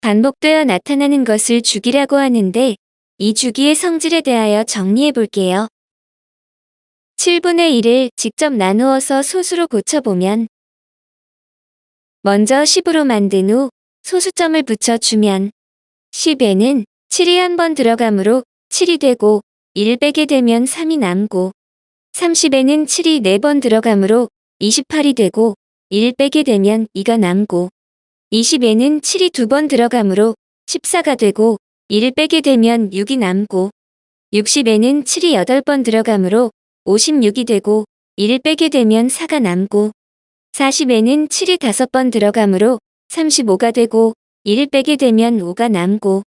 반복되어 나타나는 것을 주기라고 하는데 이 주기의 성질에 대하여 정리해 볼게요. 7분의 1을 직접 나누어서 소수로 고쳐보면 먼저 10으로 만든 후 소수점을 붙여주면 10에는 7이 한 번 들어가므로 7이 되고 1 빼게 되면 3이 남고 30에는 7이 4번 들어가므로 28이 되고 1 빼게 되면 2가 남고 20에는 7이 2번 들어가므로 14가 되고 1 빼게 되면 6이 남고 60에는 7이 8번 들어가므로 56이 되고 1 빼게 되면 4가 남고 40에는 7이 5번 들어가므로 35가 되고 1 빼게 되면 5가 남고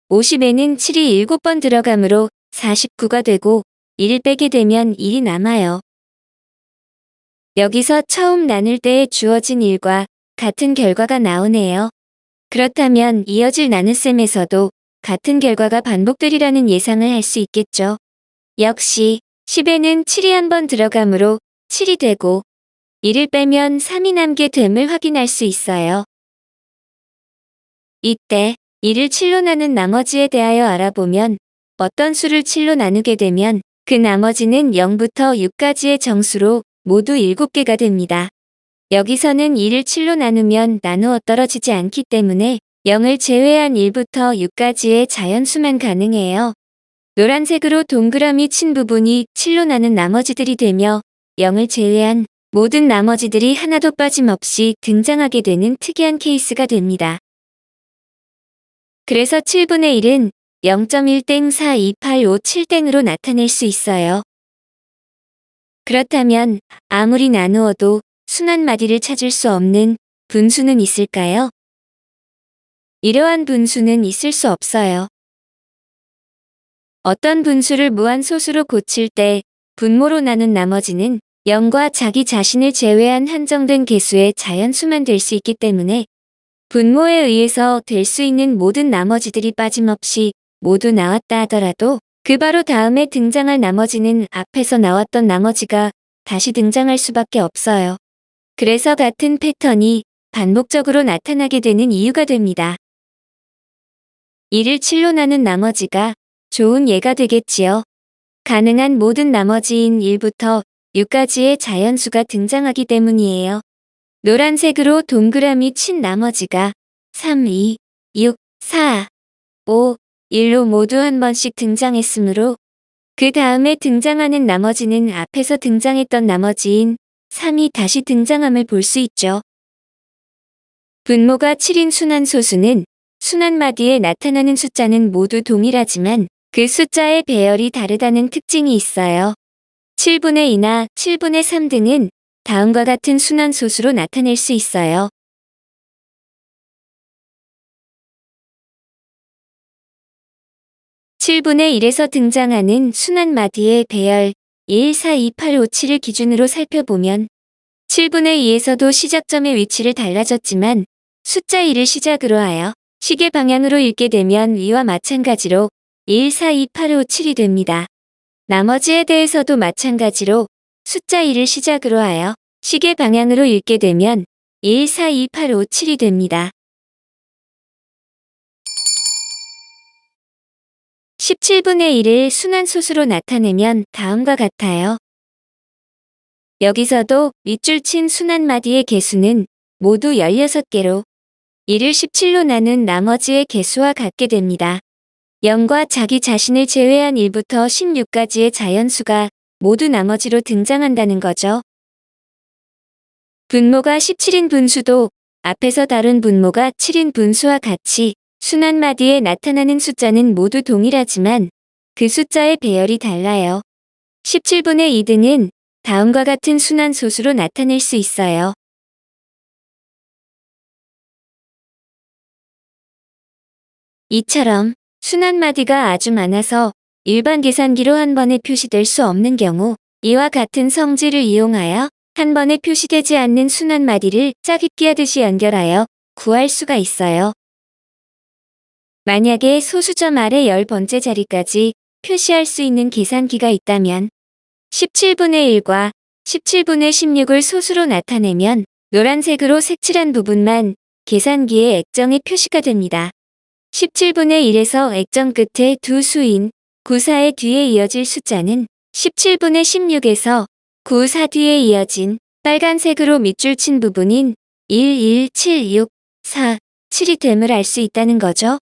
50에는 7이 7번 들어가므로 49가 되고 1 빼게 되면 1이 남아요. 여기서 처음 나눌 때에 주어진 1과 같은 결과가 나오네요. 그렇다면 이어질 나눗셈에서도 같은 결과가 반복되리라는 예상을 할 수 있겠죠. 역시 10에는 7이 한 번 들어가므로 7이 되고 1을 빼면 3이 남게 됨을 확인할 수 있어요. 이때 1을 7로 나눈 나머지에 대하여 알아보면 어떤 수를 7로 나누게 되면 그 나머지는 0부터 6까지의 정수로 모두 7개가 됩니다. 여기서는 1을 7로 나누면 나누어 떨어지지 않기 때문에 0을 제외한 1부터 6까지의 자연수만 가능해요. 노란색으로 동그라미 친 부분이 7로 나눈 나머지들이 되며 0을 제외한 모든 나머지들이 하나도 빠짐없이 등장하게 되는 특이한 케이스가 됩니다. 그래서 7분의 1은 0.1땡4285 7땡으로 나타낼 수 있어요. 그렇다면 아무리 나누어도 순환마디를 찾을 수 없는 분수는 있을까요? 이러한 분수는 있을 수 없어요. 어떤 분수를 무한소수로 고칠 때 분모로 나눈 나머지는 0과 자기 자신을 제외한 한정된 개수의 자연수만 될 수 있기 때문에 분모에 의해서 될 수 있는 모든 나머지들이 빠짐없이 모두 나왔다 하더라도 그 바로 다음에 등장할 나머지는 앞에서 나왔던 나머지가 다시 등장할 수밖에 없어요. 그래서 같은 패턴이 반복적으로 나타나게 되는 이유가 됩니다. 1을 7로 나눈 나머지가 좋은 예가 되겠지요. 가능한 모든 나머지인 1부터 6까지의 자연수가 등장하기 때문이에요. 노란색으로 동그라미 친 나머지가 3, 2, 6, 4, 5, 1로 모두 한 번씩 등장했으므로 그 다음에 등장하는 나머지는 앞에서 등장했던 나머지인 3이 다시 등장함을 볼 수 있죠. 분모가 7인 순환소수는 순환마디에 나타나는 숫자는 모두 동일하지만 그 숫자의 배열이 다르다는 특징이 있어요. 7분의 2나 7분의 3 등은 다음과 같은 순환소수로 나타낼 수 있어요. (7분의 1에서) 등장하는 순환마디의 배열 1, 4, 2, 8, 5, 7을 기준으로 살펴보면 7분의 2에서도 시작점의 위치를 달라졌지만 숫자 1을 시작으로 하여 시계 방향으로 읽게 되면 위와 마찬가지로 1, 4, 2, 8, 5, 7이 됩니다. 나머지에 대해서도 마찬가지로 숫자 1을 시작으로 하여 시계 방향으로 읽게 되면 1, 4, 2, 8, 5, 7이 됩니다. 17분의 1을 순환소수로 나타내면 다음과 같아요. 여기서도 윗줄 친 순환마디의 개수는 모두 16개로 1을 17로 나눈 나머지의 개수와 같게 됩니다. 0과 자기 자신을 제외한 1부터 16까지의 자연수가 모두 나머지로 등장한다는 거죠. 분모가 17인 분수도 앞에서 다룬 분모가 7인 분수와 같이 순환마디에 나타나는 숫자는 모두 동일하지만 그 숫자의 배열이 달라요. 17분의 2 등은 다음과 같은 순환소수로 나타낼 수 있어요. 이처럼 순환마디가 아주 많아서 일반 계산기로 한 번에 표시될 수 없는 경우 이와 같은 성질을 이용하여 한 번에 표시되지 않는 순환마디를 짜깁기 하듯이 연결하여 구할 수가 있어요. 만약에 소수점 아래 10번째 자리까지 표시할 수 있는 계산기가 있다면 17분의 1과 17분의 16을 소수로 나타내면 노란색으로 색칠한 부분만 계산기의 액정에 표시가 됩니다. 17분의 1에서 액정 끝에 두 수인 9, 4의 뒤에 이어질 숫자는 17분의 16에서 9, 4 뒤에 이어진 빨간색으로 밑줄 친 부분인 1, 1, 7, 6, 4, 7이 됨을 알 수 있다는 거죠.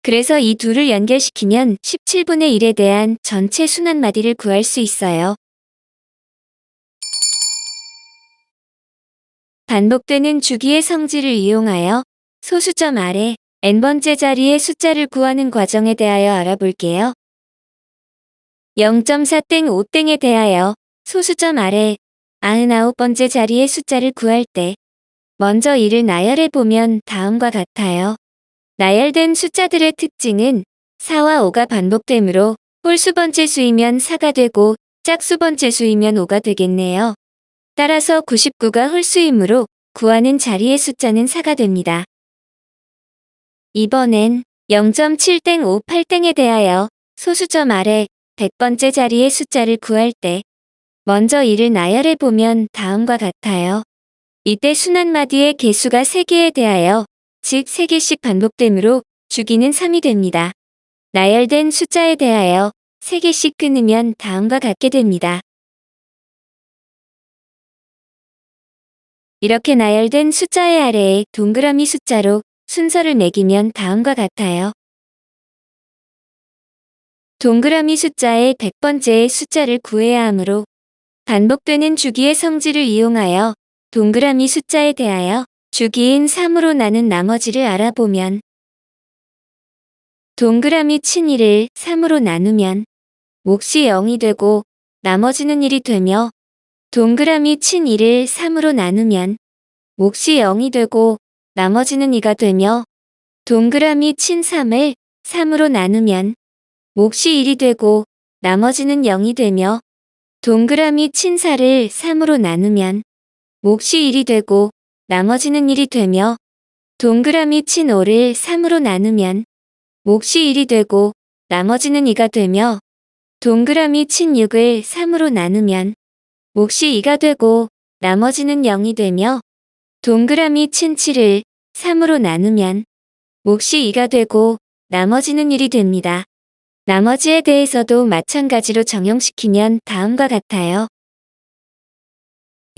그래서 이 둘을 연결시키면 17분의 1에 대한 전체 순환마디를 구할 수 있어요. 반복되는 주기의 성질을 이용하여 소수점 아래 n번째 자리의 숫자를 구하는 과정에 대하여 알아볼게요. 0.4-5에 대하여 소수점 아래 99번째 자리의 숫자를 구할 때 먼저 이를 나열해 보면 다음과 같아요. 나열된 숫자들의 특징은 4와 5가 반복되므로 홀수번째 수이면 4가 되고 짝수번째 수이면 5가 되겠네요. 따라서 99가 홀수이므로 구하는 자리의 숫자는 4가 됩니다. 이번엔 0.7-5-8에 대하여 소수점 아래 100번째 자리의 숫자를 구할 때 먼저 이를 나열해 보면 다음과 같아요. 이때 순환마디의 개수가 3개에 대하여 즉 3개씩 반복되므로 주기는 3이 됩니다. 나열된 숫자에 대하여 3개씩 끊으면 다음과 같게 됩니다. 이렇게 나열된 숫자의 아래에 동그라미 숫자로 순서를 매기면 다음과 같아요. 동그라미 숫자의 100번째의 숫자를 구해야 하므로 반복되는 주기의 성질을 이용하여 동그라미 숫자에 대하여 주기인 3으로 나눈 나머지를 알아보면 동그라미 친 1을 3으로 나누면 몫이 0이 되고 나머지는 1이 되며 동그라미 친 1을 3으로 나누면 몫이 0이 되고 나머지는 2가 되며 동그라미 친 3을 3으로 나누면 몫이 1이 되고 나머지는 0이 되며 동그라미 친 4를 3으로 나누면 몫이 1이 되고 나머지는 1이 되며 동그라미 친 5를 3으로 나누면 몫이 1이 되고 나머지는 2가 되며 동그라미 친 6을 3으로 나누면 몫이 2가 되고 나머지는 0이 되며 동그라미 친 7을 3으로 나누면 몫이 2가 되고 나머지는 1이 됩니다. 나머지에 대해서도 마찬가지로 적용시키면 다음과 같아요.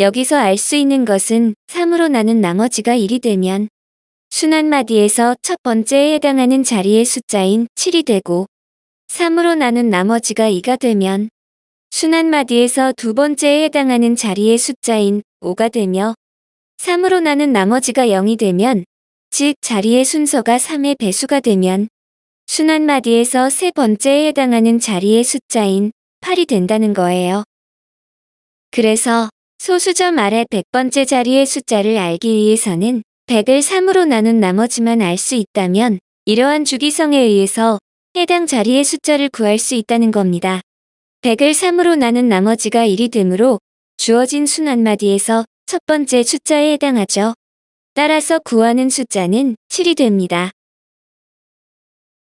여기서 알 수 있는 것은 3으로 나눈 나머지가 1이 되면 순환마디에서 첫 번째에 해당하는 자리의 숫자인 7이 되고 3으로 나눈 나머지가 2가 되면 순환마디에서 두 번째에 해당하는 자리의 숫자인 5가 되며 3으로 나눈 나머지가 0이 되면 즉 자리의 순서가 3의 배수가 되면 순환마디에서 세 번째에 해당하는 자리의 숫자인 8이 된다는 거예요. 그래서 소수점 아래 100번째 자리의 숫자를 알기 위해서는 100을 3으로 나눈 나머지만 알 수 있다면 이러한 주기성에 의해서 해당 자리의 숫자를 구할 수 있다는 겁니다. 100을 3으로 나눈 나머지가 1이 되므로 주어진 순환마디에서 첫 번째 숫자에 해당하죠. 따라서 구하는 숫자는 7이 됩니다.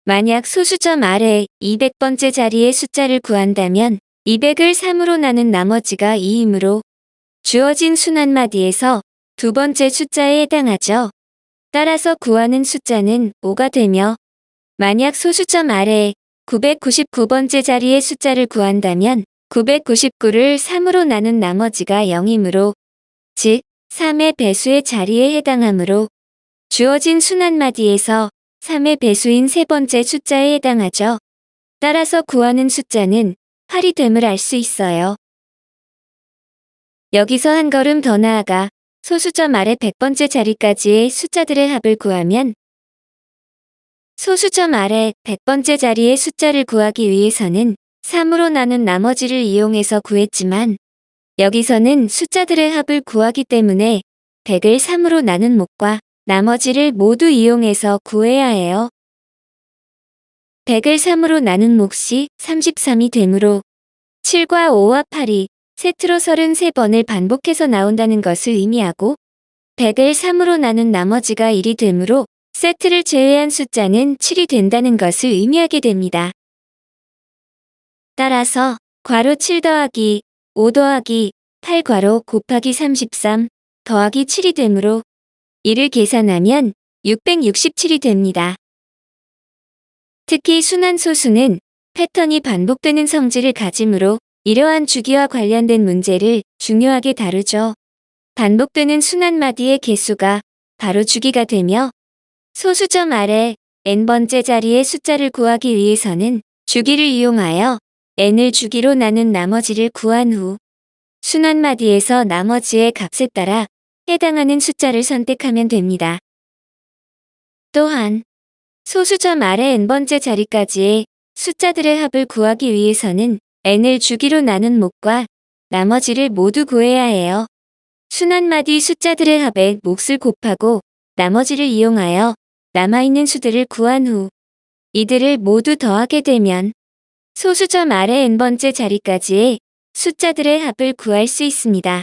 만약 소수점 아래 200번째 자리의 숫자를 구한다면 200을 3으로 나눈 나머지가 2이므로 주어진 순환마디에서 두 번째 숫자에 해당하죠. 따라서 구하는 숫자는 5가 되며 만약 소수점 아래 999번째 자리의 숫자를 구한다면 999를 3으로 나눈 나머지가 0이므로 즉 3의 배수의 자리에 해당하므로 주어진 순환마디에서 3의 배수인 세 번째 숫자에 해당하죠. 따라서 구하는 숫자는 8이 됨을 알 수 있어요. 여기서 한 걸음 더 나아가 소수점 아래 100번째 자리까지의 숫자들의 합을 구하면 소수점 아래 100번째 자리의 숫자를 구하기 위해서는 3으로 나눈 나머지를 이용해서 구했지만 여기서는 숫자들의 합을 구하기 때문에 100을 3으로 나눈 몫과 나머지를 모두 이용해서 구해야 해요. 100을 3으로 나눈 몫이 33이 되므로 7과 5와 8이 세트로 33번을 반복해서 나온다는 것을 의미하고 100을 3으로 나눈 나머지가 1이 되므로 세트를 제외한 숫자는 7이 된다는 것을 의미하게 됩니다. 따라서 괄호 7 더하기 5 더하기 8 괄호 곱하기 33 더하기 7이 되므로 이를 계산하면 667이 됩니다. 특히 순환소수는 패턴이 반복되는 성질을 가지므로 이러한 주기와 관련된 문제를 중요하게 다루죠. 반복되는 순환마디의 개수가 바로 주기가 되며 소수점 아래 n번째 자리의 숫자를 구하기 위해서는 주기를 이용하여 n을 주기로 나눈 나머지를 구한 후 순환마디에서 나머지의 값에 따라 해당하는 숫자를 선택하면 됩니다. 또한 소수점 아래 n번째 자리까지의 숫자들의 합을 구하기 위해서는 n을 주기로 나눈 몫과 나머지를 모두 구해야 해요. 순환마디 숫자들의 합의 몫을 곱하고 나머지를 이용하여 남아있는 수들을 구한 후 이들을 모두 더하게 되면 소수점 아래 n번째 자리까지의 숫자들의 합을 구할 수 있습니다.